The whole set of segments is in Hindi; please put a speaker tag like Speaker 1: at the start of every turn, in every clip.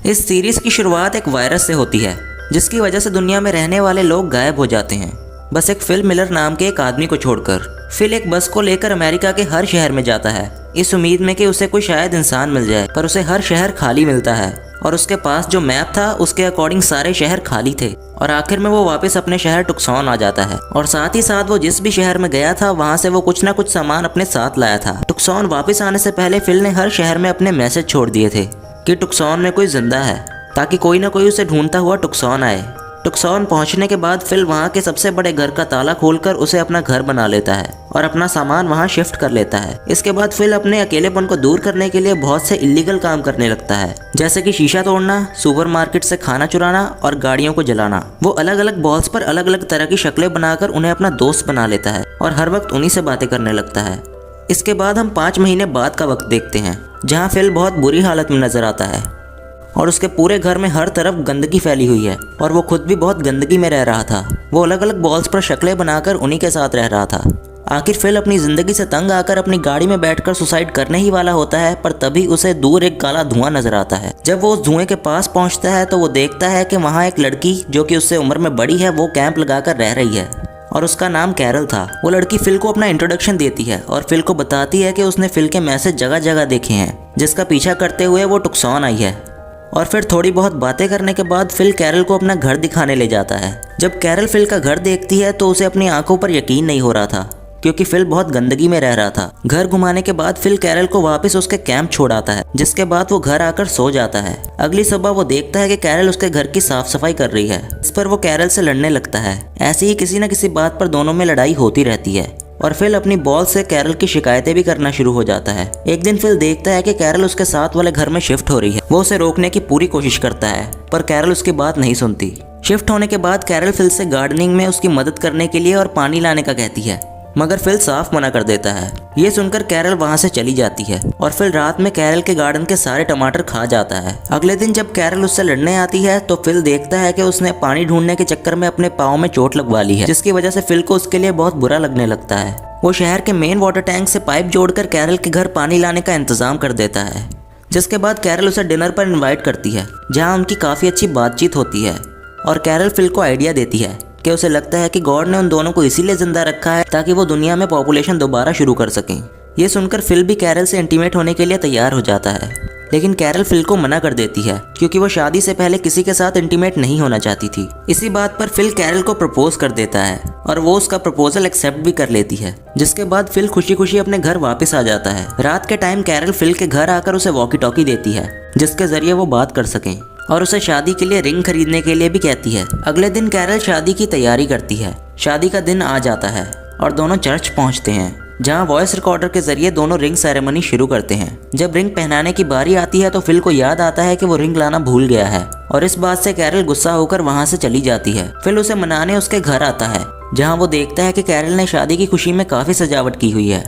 Speaker 1: इस सीरीज की शुरुआत एक वायरस से होती है जिसकी वजह से दुनिया में रहने वाले लोग गायब हो जाते हैं, बस एक फिल मिलर नाम के एक आदमी को छोड़कर। फिल एक बस को लेकर अमेरिका के हर शहर में जाता है इस उम्मीद में कि उसे कोई शायद इंसान मिल जाए, पर उसे हर शहर खाली मिलता है और उसके पास जो मैप था उसके अकॉर्डिंग सारे शहर खाली थे। और आखिर में वो वापस अपने शहर टुक्सॉन आ जाता है और साथ ही साथ वो जिस भी शहर में गया था वहाँ से वो कुछ ना कुछ सामान अपने साथ लाया था। टुक्सॉन वापस आने से पहले फिल ने हर शहर में अपने मैसेज छोड़ दिए थे कि टुक्सॉन में कोई जिंदा है, ताकि कोई ना कोई उसे ढूंढता हुआ टुक्सॉन आए। टुक्सॉन पहुंचने के बाद फिल वहां के सबसे बड़े घर का ताला खोलकर उसे अपना घर बना लेता है और अपना सामान वहां शिफ्ट कर लेता है। इसके बाद फिल अपने अकेलेपन को दूर करने के लिए बहुत से इलीगल काम करने लगता है, जैसे कि शीशा तोड़ना, सुपरमार्केट से खाना चुराना और गाड़ियों को जलाना। वो अलग अलग बॉल्स पर अलग अलग तरह की शक्लें बनाकर उन्हें अपना दोस्त बना लेता है और हर वक्त उन्हीं से बातें करने लगता है। इसके बाद हम 5 महीने बाद का वक्त देखते हैं जहाँ फिल बहुत बुरी हालत में नजर आता है और उसके पूरे घर में हर तरफ गंदगी फैली हुई है और वो खुद भी बहुत गंदगी में रह रहा था। वो अलग अलग बॉल्स पर शक्लें बनाकर उन्हीं के साथ रह रहा था। आखिर फिल अपनी जिंदगी से तंग आकर अपनी गाड़ी में बैठकर सुसाइड करने ही वाला होता है, पर तभी उसे दूर एक काला धुआं नजर आता है। जब वो उस धुएं के पास पहुंचता है तो वो देखता है कि वहाँ एक लड़की जो कि उससे उम्र में बड़ी है वो कैंप लगाकर रह रही है और उसका नाम कैरल था। वो लड़की फिल को अपना इंट्रोडक्शन देती है और फिल को बताती है कि उसने फिल के मैसेज जगह जगह देखे हैं जिसका पीछा करते हुए वो टुक्सॉन आई है। और फिर थोड़ी बहुत बातें करने के बाद फिल कैरल को अपना घर दिखाने ले जाता है। जब कैरल फिल का घर देखती है तो उसे अपनी आंखों पर यकीन नहीं हो रहा था क्योंकि फिल बहुत गंदगी में रह रहा था। घर घुमाने के बाद फिल कैरल को वापस उसके कैंप छोड़ आता है, जिसके बाद वो घर आकर सो जाता है। अगली सुबह वो देखता है कि कैरल उसके घर की साफ सफाई कर रही है। इस पर वो कैरल से लड़ने लगता है। ऐसे ही किसी न किसी बात पर दोनों में लड़ाई होती रहती है और फिल अपनी बॉल से कैरल की शिकायतें भी करना शुरू हो जाता है। एक दिन फिल देखता है कि कैरल उसके साथ वाले घर में शिफ्ट हो रही है। वो उसे रोकने की पूरी कोशिश करता है पर कैरल उसकी बात नहीं सुनती। शिफ्ट होने के बाद कैरल फिल से गार्डनिंग में उसकी मदद करने के लिए और पानी लाने का कहती है, मगर फिल साफ मना कर देता है। ये सुनकर कैरल वहां से चली जाती है और फिल रात में कैरल के गार्डन के सारे टमाटर खा जाता है। अगले दिन जब कैरल उससे लड़ने आती है तो फिल देखता है कि उसने पानी ढूंढने के चक्कर में अपने पाँव में चोट लगवा ली है, जिसकी वजह से फिल को उसके लिए बहुत बुरा लगने लगता है। वो शहर के मेन वाटर टैंक से पाइप जोड़कर कैरल के घर पानी लाने का इंतजाम कर देता है, जिसके बाद कैरल उसे डिनर पर इन्वाइट करती है जहाँ उनकी काफ़ी अच्छी बातचीत होती है। और कैरल फिल को आइडिया देती है कि उसे लगता है कि गॉड ने उन दोनों को इसीलिए जिंदा रखा है ताकि वो दुनिया में पॉपुलेशन दोबारा शुरू कर सकें। ये सुनकर फिल भी कैरल से इंटीमेट होने के लिए तैयार हो जाता है, लेकिन कैरल फिल को मना कर देती है क्योंकि वो शादी से पहले किसी के साथ इंटीमेट नहीं होना चाहती थी। इसी बात पर फिल कैरल को प्रपोज कर देता है और वो उसका प्रपोजल एक्सेप्ट भी कर लेती है, जिसके बाद फिल खुशी खुशी अपने घर वापस आ जाता है। रात के टाइम कैरल फिल के घर आकर उसे वॉकी टॉकी देती है जिसके जरिए वो बात कर सकें और उसे शादी के लिए रिंग खरीदने के लिए भी कहती है। अगले दिन कैरल शादी की तैयारी करती है। शादी का दिन आ जाता है और दोनों चर्च पहुंचते हैं जहां वॉइस रिकॉर्डर के जरिए दोनों रिंग सेरेमनी शुरू करते हैं। जब रिंग पहनाने की बारी आती है तो फिल को याद आता है कि वो रिंग लाना भूल गया है और इस बात से कैरल गुस्सा होकर वहां से चली जाती है। फिल उसे मनाने उसके घर आता है जहाँ वो देखता है कि कैरल ने शादी की खुशी में काफी सजावट की हुई है,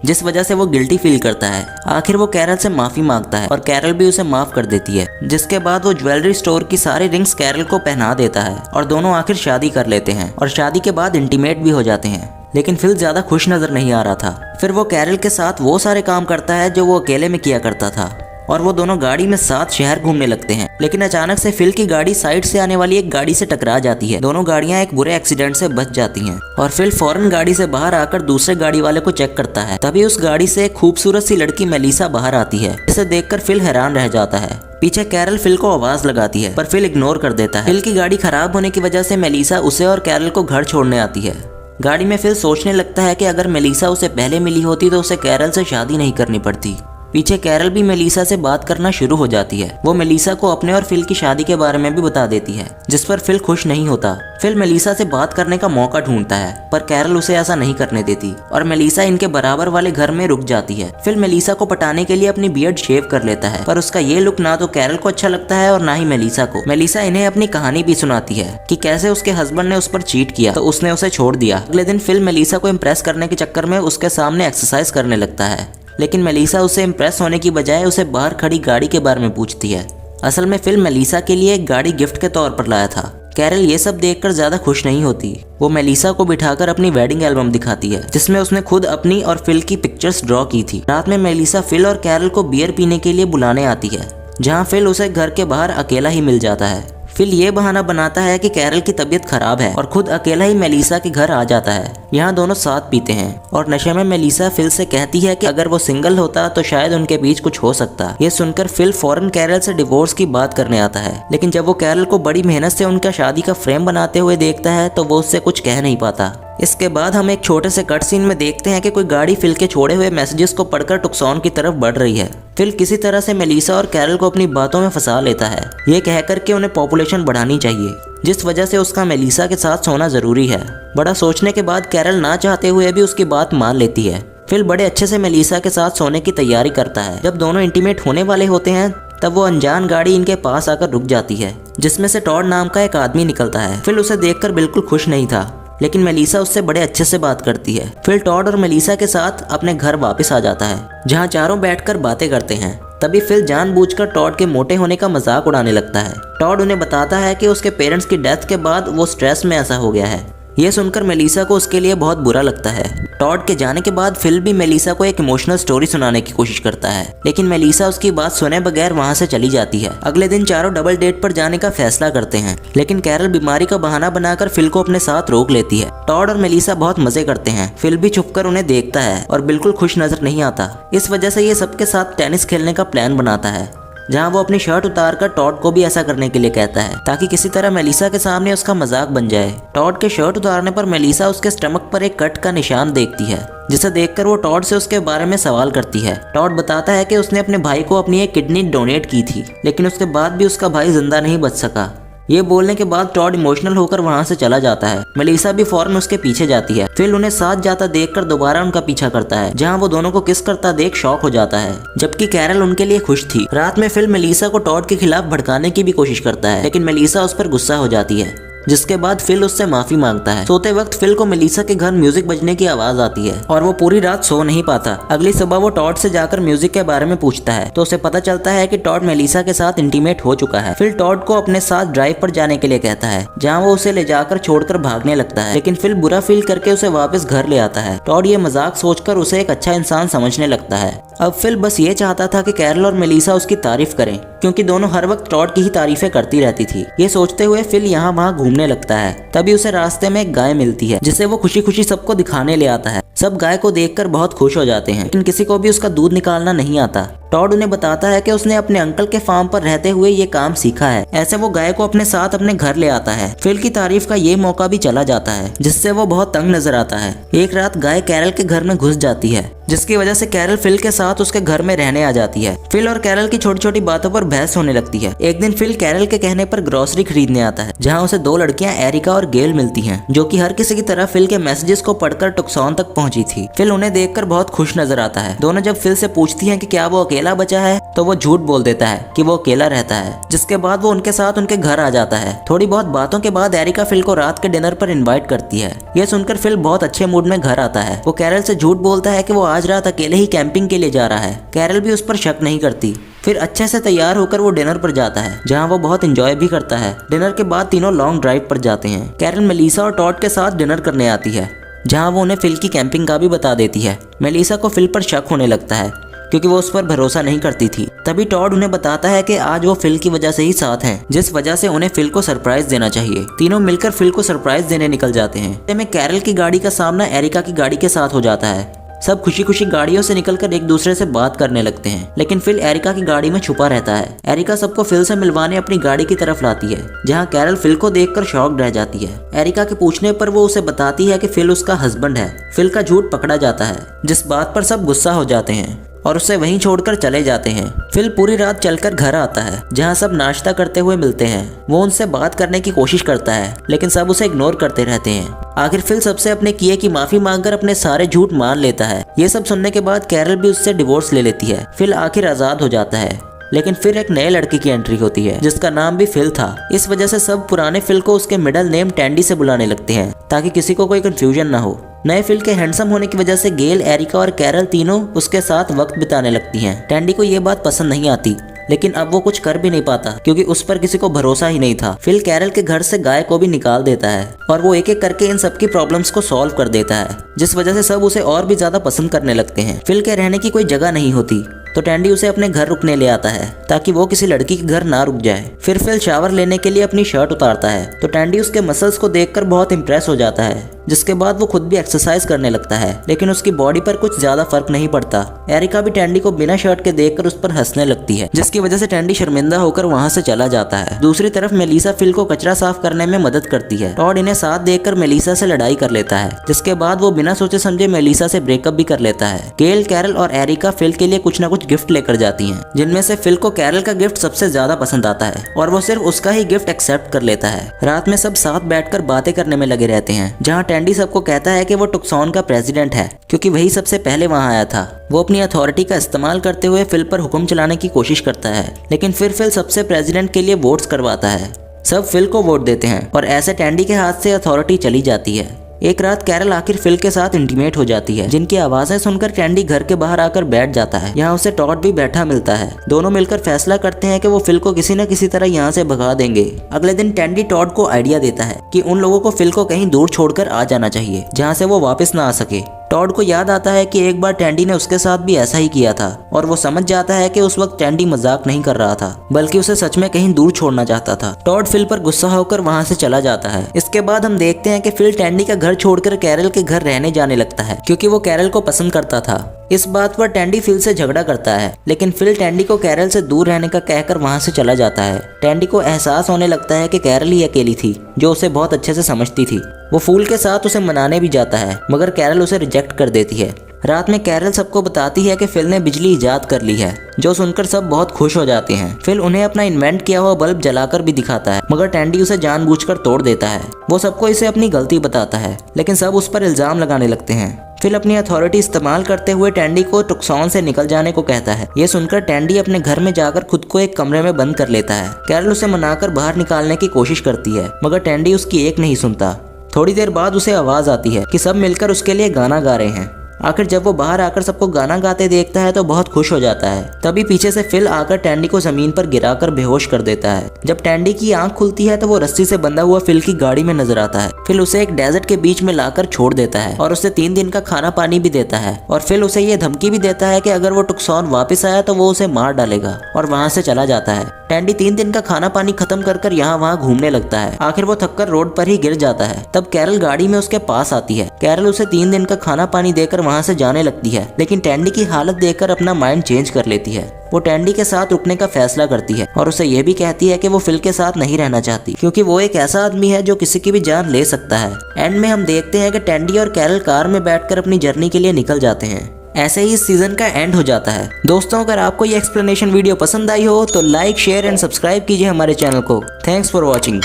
Speaker 1: जिस वजह से वो गिल्टी फील करता है। आखिर वो कैरल से माफी मांगता है और कैरल भी उसे माफ कर देती है, जिसके बाद वो ज्वेलरी स्टोर की सारी रिंग्स कैरल को पहना देता है और दोनों आखिर शादी कर लेते हैं और शादी के बाद इंटीमेट भी हो जाते हैं। लेकिन फिल ज्यादा खुश नजर नहीं आ रहा था। फिर वो कैरल के साथ वो सारे काम करता है जो वो अकेले में किया करता था और वो दोनों गाड़ी में साथ शहर घूमने लगते हैं। लेकिन अचानक से फिल की गाड़ी साइड से आने वाली एक गाड़ी से टकरा जाती है। दोनों गाड़ियां एक बुरे एक्सीडेंट से बच जाती हैं और फिल फौरन गाड़ी से बाहर आकर दूसरे गाड़ी वाले को चेक करता है। तभी उस गाड़ी से एक खूबसूरत सी लड़की मेलिसा बाहर आती है, जिसे देखकर फिल हैरान रह जाता है। पीछे कैरल फिल को आवाज लगाती है पर फिल इग्नोर कर देता है। फिल की गाड़ी खराब होने की वजह से मेलिसा उसे और कैरल को घर छोड़ने आती है। गाड़ी में फिल सोचने लगता है कि अगर मेलिसा उसे पहले मिली होती तो उसे कैरल से शादी नहीं करनी पड़ती। पीछे कैरल भी मेलिसा से बात करना शुरू हो जाती है। वो मेलिसा को अपने और फिल की शादी के बारे में भी बता देती है, जिस पर फिल खुश नहीं होता। फिल मेलिसा से बात करने का मौका ढूंढता है पर कैरल उसे ऐसा नहीं करने देती और मेलिसा इनके बराबर वाले घर में रुक जाती है। फिल मेलिसा को पटाने के लिए अपनी बियर्ड शेव कर लेता है, पर उसका ये लुक ना तो कैरल को अच्छा लगता है और ना ही मेलिसा को। मेलिसा इन्हें अपनी कहानी भी सुनाती है कि कैसे उसके हस्बैंड ने उस पर चीट किया तो उसने उसे छोड़ दिया। अगले दिन फिल मेलिसा को इम्प्रेस करने के चक्कर में उसके सामने एक्सरसाइज करने लगता है, लेकिन मेलिसा उसे इम्प्रेस होने की बजाय उसे बाहर खड़ी गाड़ी के बारे में पूछती है। असल में फिल मेलिसा के लिए एक गाड़ी गिफ्ट के तौर पर लाया था। कैरल ये सब देखकर ज्यादा खुश नहीं होती। वो मेलिसा को बिठाकर अपनी वेडिंग एल्बम दिखाती है जिसमें उसने खुद अपनी और फिल की पिक्चर्स ड्रॉ की थी। रात में मेलिसा फिल और कैरल को बियर पीने के लिए बुलाने आती है, जहाँ फिल उसे घर के बाहर अकेला ही मिल जाता है। फिल ये बहाना बनाता है कि कैरल की तबीयत खराब है और खुद अकेला ही मेलिसा के घर आ जाता है। यहाँ दोनों साथ पीते हैं और नशे में मेलिसा फिल से कहती है कि अगर वो सिंगल होता तो शायद उनके बीच कुछ हो सकता। ये सुनकर फिल फौरन कैरल से डिवोर्स की बात करने आता है, लेकिन जब वो कैरल को बड़ी मेहनत से उनका शादी का फ्रेम बनाते हुए देखता है तो वो उससे कुछ कह नहीं पाता। इसके बाद हम एक छोटे से कट सीन में देखते हैं कि कोई गाड़ी फिल के छोड़े हुए मैसेजेस को पढ़कर टुक्सॉन की तरफ बढ़ रही है। फिल किसी तरह से मेलिसा और कैरल को अपनी बातों में फंसा लेता है, ये कहकर के उन्हें पॉपुलेशन बढ़ानी चाहिए, जिस वजह से उसका मेलिसा के साथ सोना जरूरी है। बड़ा सोचने के बाद कैरल ना चाहते हुए भी उसकी बात मान लेती है। फिल बड़े अच्छे से मेलिसा के साथ सोने की तैयारी करता है। जब दोनों इंटीमेट होने वाले होते हैं तब वो अनजान गाड़ी इनके पास आकर रुक जाती है, जिसमें से टॉड नाम का एक आदमी निकलता है। फिल उसे देखकर बिल्कुल खुश नहीं था, लेकिन मेलिसा उससे बड़े अच्छे से बात करती है। फिल टॉड और मेलिसा के साथ अपने घर वापस आ जाता है, जहाँ चारों बैठकर बातें करते हैं। तभी फिल जानबूझकर टॉड के मोटे होने का मजाक उड़ाने लगता है। टॉड उन्हें बताता है कि उसके पेरेंट्स की डेथ के बाद वो स्ट्रेस में ऐसा हो गया है। ये सुनकर मेलिसा को उसके लिए बहुत बुरा लगता है। टॉड के जाने के बाद फिल भी मेलिसा को एक इमोशनल स्टोरी सुनाने की कोशिश करता है, लेकिन मेलिसा उसकी बात सुने बगैर वहाँ से चली जाती है। अगले दिन चारों डबल डेट पर जाने का फैसला करते हैं, लेकिन कैरल बीमारी का बहाना बनाकर फिल को अपने साथ रोक लेती है। टॉड और मेलिसा बहुत मजे करते हैं। फिल भी छुपकर उन्हें देखता है और बिल्कुल खुश नजर नहीं आता। इस वजह से ये सबके साथ टेनिस खेलने का प्लान बनाता है, जहाँ वो अपनी शर्ट उतारकर टॉड को भी ऐसा करने के लिए कहता है, ताकि किसी तरह मेलिसा के सामने उसका मजाक बन जाए। टॉड के शर्ट उतारने पर मेलिसा उसके स्टमक पर एक कट का निशान देखती है, जिसे देखकर वो टॉड से उसके बारे में सवाल करती है। टॉड बताता है कि उसने अपने भाई को अपनी एक किडनी डोनेट की थी, लेकिन उसके बाद भी उसका भाई जिंदा नहीं बच सका। ये बोलने के बाद टॉड इमोशनल होकर वहाँ से चला जाता है। मेलिसा भी फौरन उसके पीछे जाती है। फिल उन्हें साथ जाता देखकर दोबारा उनका पीछा करता है, जहाँ वो दोनों को किस करता देख शॉक हो जाता है, जबकि कैरल उनके लिए खुश थी। रात में फिल मेलिसा को टॉड के खिलाफ भड़काने की भी कोशिश करता है, लेकिन मेलिसा उस पर गुस्सा हो जाती है, जिसके बाद फिल उससे माफी मांगता है। सोते वक्त फिल को मेलिसा के घर म्यूजिक बजने की आवाज आती है और वो पूरी रात सो नहीं पाता। अगली सुबह वो टॉड से जाकर म्यूजिक के बारे में पूछता है, तो उसे पता चलता है कि टॉड मेलिसा के साथ इंटीमेट हो चुका है। फिल टॉड को अपने साथ ड्राइव पर जाने के लिए कहता है, जहाँ वो उसे ले जाकर छोड़कर भागने लगता है, लेकिन फिल बुरा फील करके उसे वापस घर ले आता है। टॉड ये मजाक सोचकर उसे एक अच्छा इंसान समझने लगता है। अब फिल बस ये चाहता था कि कैरल और मेलिसा उसकी तारीफ करें, क्योंकि दोनों हर वक्त टॉड की ही तारीफें करती रहती थी। ये सोचते हुए फिल यहाँ वहाँ घूमने लगता है। तभी उसे रास्ते में एक गाय मिलती है, जिसे वो खुशी खुशी सबको दिखाने ले आता है। सब गाय को देखकर बहुत खुश हो जाते हैं, लेकिन किसी को भी उसका दूध निकालना नहीं आता। टॉड उन्हें बताता है कि उसने अपने अंकल के फार्म पर रहते हुए ये काम सीखा है। ऐसे वो गाय को अपने साथ अपने घर ले आता है। फिल की तारीफ का ये मौका भी चला जाता है, जिससे वो बहुत तंग नजर आता है। एक रात गाय कैरल के घर में घुस जाती है, जिसकी वजह से कैरल फिल के साथ उसके घर में रहने आ जाती है। फिल और कैरल की छोटी छोटी बातों पर बहस होने लगती है। एक दिन फिल कैरल के कहने पर ग्रोसरी खरीदने आता है, जहाँ उसे दो लड़कियां एरिका और गेल मिलती हैं, जो कि हर किसी की तरह फिल के मैसेजेस को पढ़कर टुक्सॉन तक पहुंची थी। फिल उन्हें देखकर बहुत खुश नजर आता है। दोनों जब फिल से पूछती हैं कि क्या वो अकेला बचा है, तो वो झूठ बोल देता है कि वो अकेला रहता है, जिसके बाद वो उनके साथ उनके घर आ जाता है। थोड़ी बहुत बातों के बाद एरिका फिल को रात के डिनर पर इनवाइट करती है। यह सुनकर फिल बहुत अच्छे मूड में घर आता है। वो कैरल से झूठ बोलता है कि वो आज रात अकेले ही कैंपिंग के लिए जा रहा है। कैरल भी उस पर शक नहीं करती। फिर अच्छे से तैयार होकर वो डिनर पर जाता है, जहाँ वो बहुत एंजॉय भी करता है। डिनर के बाद तीनों लॉन्ग ड्राइव पर जाते हैं। कैरल मेलिसा और टॉड के साथ डिनर करने आती है, जहाँ वो उन्हें फिल की कैंपिंग का भी बता देती है। मेलिसा को फिल पर शक होने लगता है, क्योंकि वो उस पर भरोसा नहीं करती थी। तभी टॉड उन्हें बताता है कि आज वो फिल की वजह से ही साथ हैं, जिस वजह से उन्हें फिल को सरप्राइज देना चाहिए। तीनों मिलकर फिल को सरप्राइज देने निकल जाते हैं। ऐसे में कैरल की गाड़ी का सामना एरिका की गाड़ी के साथ हो जाता है। सब खुशी खुशी गाड़ियों से निकलकर एक दूसरे से बात करने लगते हैं, लेकिन फिल एरिका की गाड़ी में छुपा रहता है। एरिका सबको फिल से मिलवाने अपनी गाड़ी की तरफ लाती है, जहां कैरल फिल को देखकर शॉक्ड रह जाती है। एरिका के पूछने पर वो उसे बताती है कि फिल उसका हस्बैंड है। फिल का झूठ पकड़ा जाता है, जिस बात पर सब गुस्सा हो जाते हैं और उसे वहीं छोड़कर चले जाते हैं। फिल पूरी रात चलकर घर आता है, जहां सब नाश्ता करते हुए मिलते हैं। वो उनसे बात करने की कोशिश करता है, लेकिन सब उसे इग्नोर करते रहते हैं। आखिर फिल सबसे अपने किए की माफी मांगकर अपने सारे झूठ मान लेता है। ये सब सुनने के बाद कैरल भी उससे डिवोर्स ले लेती है। फिल आखिर आजाद हो जाता है, लेकिन फिर एक नए लड़के की एंट्री होती है, जिसका नाम भी फिल था। इस वजह से सब पुराने फिल को उसके मिडिल नेम टैंडी से बुलाने लगते हैं, ताकि किसी को कोई कंफ्यूजन ना हो। नए फिल के हैंडसम होने की वजह से गेल, एरिका और कैरल तीनों उसके साथ वक्त बिताने लगती हैं। टैंडी को ये बात पसंद नहीं आती, लेकिन अब वो कुछ कर भी नहीं पाता, क्योंकि उस पर किसी को भरोसा ही नहीं था। फिल कैरल के घर से गाय को भी निकाल देता है और वो एक एक करके इन सबकी प्रॉब्लम्स को सॉल्व कर देता है, जिस वजह से सब उसे और भी ज्यादा पसंद करने लगते हैं। फिल के रहने की कोई जगह नहीं होती, तो टैंडी उसे अपने घर रुकने ले आता है ताकि वो किसी लड़की के घर ना रुक जाए। फिर फिल शावर लेने के लिए अपनी शर्ट उतारता है तो टैंडी उसके मसल्स को देखकर बहुत इंप्रेस हो जाता है, जिसके बाद वो खुद भी एक्सरसाइज करने लगता है, लेकिन उसकी बॉडी पर कुछ ज्यादा फर्क नहीं पड़ता। एरिका भी टैंडी को बिना शर्ट के देखकर उस पर हंसने लगती है, जिसकी वजह से टैंडी शर्मिंदा होकर वहां से चला जाता है। दूसरी तरफ मेलिसा फिल को कचरा साफ करने में मदद करती है। टॉड इन्हें साथ देखकर मेलिसा से लड़ाई कर लेता है, जिसके बाद वो बिना सोचे समझे मेलिसा से ब्रेकअप भी कर लेता है। गेल, कैरल और एरिका फिल के लिए कुछ न कुछ गिफ्ट लेकर जाती हैं, जिनमें से फिल को कैरल का गिफ्ट सबसे ज्यादा पसंद आता है और वो सिर्फ उसका ही गिफ्ट एक्सेप्ट कर लेता है। रात में सब साथ बैठकर बातें करने में लगे रहते हैं, जहाँ टैंडी सबको कहता है कि वो टुक्सॉन का प्रेसिडेंट है क्योंकि वही सबसे पहले वहां आया था। वो अपनी अथॉरिटी का इस्तेमाल करते हुए फिल पर हुक्म चलाने की कोशिश करता है, लेकिन फिर फिल सबसे प्रेसिडेंट के लिए वोट्स करवाता है। सब फिल को वोट देते हैं और ऐसे टैंडी के हाथ से अथॉरिटी चली जाती है। एक रात कैरल आखिर फिल के साथ इंटीमेट हो जाती है, जिनकी आवाजें सुनकर टैंडी घर के बाहर आकर बैठ जाता है। यहाँ उसे टॉड भी बैठा मिलता है। दोनों मिलकर फैसला करते हैं कि वो फिल को किसी न किसी तरह यहाँ से भगा देंगे। अगले दिन टैंडी टॉड को आइडिया देता है कि उन लोगों को फिल को कहीं दूर छोड़कर आ जाना चाहिए, जहाँ से वो वापस ना आ सके। टॉड को याद आता है कि एक बार टैंडी ने उसके साथ भी ऐसा ही किया था और वो समझ जाता है कि उस वक्त टैंडी मजाक नहीं कर रहा था, बल्कि उसे सच में कहीं दूर छोड़ना चाहता था। टॉड फिल पर गुस्सा होकर वहां से चला जाता है। इसके बाद हम देखते हैं कि फिल टैंडी का घर छोड़कर कैरल के घर रहने जाने लगता है, क्योंकि वो कैरल को पसंद करता था। इस बात पर टैंडी फिल से झगड़ा करता है, लेकिन फिल टैंडी को कैरल से दूर रहने का कहकर वहां से चला जाता है। टैंडी को एहसास होने लगता है कि कैरल ही अकेली थी जो उसे बहुत अच्छे से समझती थी। वो फूल के साथ उसे मनाने भी जाता है, मगर कैरल उसे रिजेक्ट कर देती है। रात में कैरल सबको बताती है कि फिल ने बिजली इजाद कर ली है, जो सुनकर सब बहुत खुश हो जाते हैं। फिल उन्हें अपना इन्वेंट किया हुआ बल्ब जलाकर भी दिखाता है, मगर टैंडी उसे जानबूझकर तोड़ देता है। वो सबको इसे अपनी गलती बताता है, लेकिन सब उस पर इल्जाम लगाने लगते हैं। फिल अपनी अथॉरिटी इस्तेमाल करते हुए टैंडी को टुक्सॉन से निकल जाने को कहता है। ये सुनकर टैंडी अपने घर में जाकर खुद को एक कमरे में बंद कर लेता है। कैरल उसे मनाकर बाहर निकालने की कोशिश करती है, मगर टैंडी उसकी एक नहीं सुनता। थोड़ी देर बाद उसे आवाज आती है कि सब मिलकर उसके लिए गाना गा रहे हैं। आखिर जब वो बाहर आकर सबको गाना गाते देखता है तो बहुत खुश हो जाता है। तभी पीछे से फिल आकर टैंडी को जमीन पर गिराकर बेहोश कर देता है। जब टैंडी की आंख खुलती है तो वो रस्सी से बंधा हुआ फिल की गाड़ी में नजर आता है। फिल उसे एक डेजर्ट के बीच में लाकर छोड़ देता है और उसे 3 दिन का खाना पानी भी देता है, और फिल उसे ये धमकी भी देता है कि अगर वो टुक्सॉन वापस आया तो वो उसे मार डालेगा, और वहाँ से चला जाता है। टैंडी 3 दिन का खाना पानी खत्म कर यहाँ वहाँ घूमने लगता है। आखिर वो थककर रोड पर ही गिर जाता है। तब कैरल गाड़ी में उसके पास आती है। कैरल उसे 3 दिन का खाना पानी देकर वहाँ से जाने लगती है, लेकिन टैंडी की हालत देखकर अपना माइंड चेंज कर लेती है। वो टैंडी के साथ रुकने का फैसला करती है और उसे ये भी कहती है कि वो फिल के साथ नहीं रहना चाहती, क्योंकि वो एक ऐसा आदमी है जो किसी की भी जान ले सकता है। एंड में हम देखते हैं कि टैंडी और कैरल कार में बैठकर अपनी जर्नी के लिए निकल जाते हैं। ऐसे ही इस सीजन का एंड हो जाता है। दोस्तों, अगर आपको ये एक्सप्लेनेशन वीडियो पसंद आई हो तो लाइक, शेयर एंड सब्सक्राइब कीजिए हमारे चैनल को। Thanks for watching.